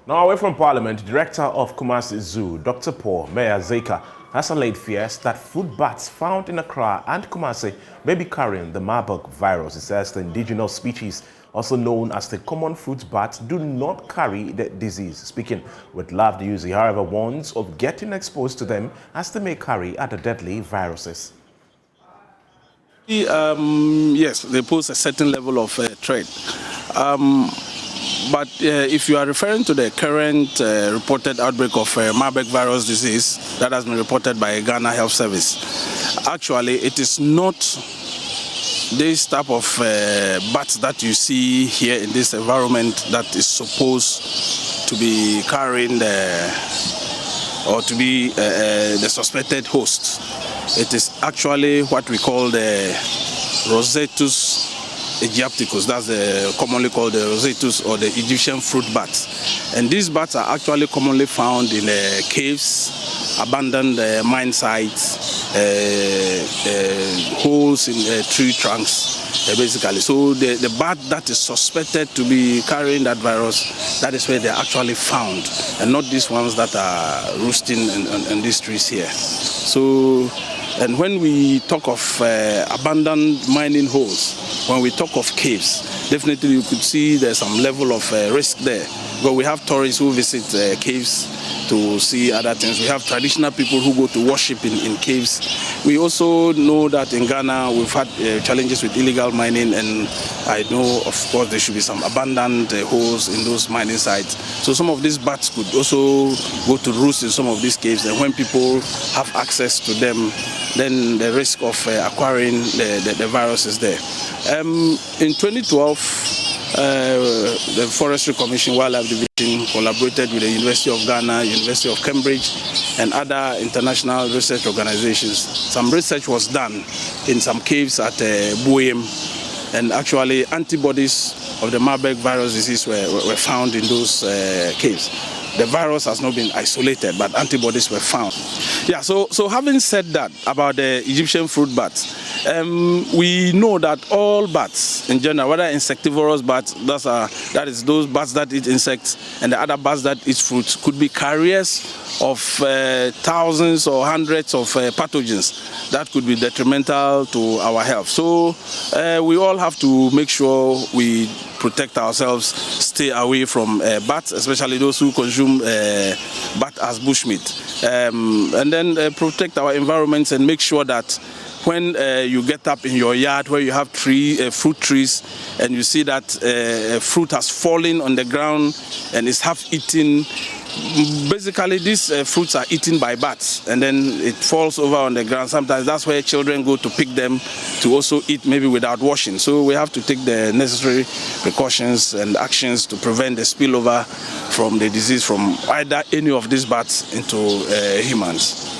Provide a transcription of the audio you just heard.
Now away from Parliament, Director of Kumasi Zoo, Dr. Paul Zeka, has allayed fears that food bats found in Accra and Kumasi may be carrying the MARBURG virus. He says the indigenous species, also known as the common fruit bat, do not carry the disease. Speaking with Love News, he however warns of getting exposed to them as they may carry other deadly viruses. Yes, they pose a certain level of threat. But if you are referring to the current reported outbreak of MARBURG virus disease that has been reported by Ghana Health Service, actually it is not this type of bats that you see here in this environment that is supposed to be carrying or to be the suspected host. It is actually what we call the Rosetus Egypticus. That's commonly called the Rosetus or the Egyptian fruit bats. And these bats are actually commonly found in caves, abandoned mine sites, holes in tree trunks, basically. So the bat that is suspected to be carrying that virus, that is where they're actually found, and not these ones that are roosting in these trees here. So, and when we talk of abandoned mining holes, when we talk of caves, definitely you could see there's some level of risk there. But we have tourists who visit caves to see other things. We have traditional people who go to worship in caves. We also know that in Ghana we've had challenges with illegal mining, and I know, of course, there should be some abandoned holes in those mining sites. So some of these bats could also go to roost in some of these caves, and when people have access to them, then the risk of acquiring the virus is there. In 2012, the Forestry Commission Wildlife Division collaborated with the University of Ghana, University of Cambridge, and other international research organizations. Some research was done in some caves at Boyem, and actually antibodies of the MARBURG virus disease were found in those caves. The virus has not been isolated, but antibodies were found. Yeah, so having said that about the Egyptian fruit bats, we know that all bats in general, whether insectivorous bats, that is those bats that eat insects, and the other bats that eat fruits, could be carriers of thousands or hundreds of pathogens that could be detrimental to our health. So we all have to make sure we protect ourselves, stay away from bats, especially those who consume bat as bushmeat, and then protect our environments and make sure that when you get up in your yard where you have fruit trees and you see that fruit has fallen on the ground and is half eaten, basically these fruits are eaten by bats and then it falls over on the ground. Sometimes that's where children go to pick them to also eat, maybe without washing. So we have to take the necessary precautions and actions to prevent the spillover from the disease from either any of these bats into humans.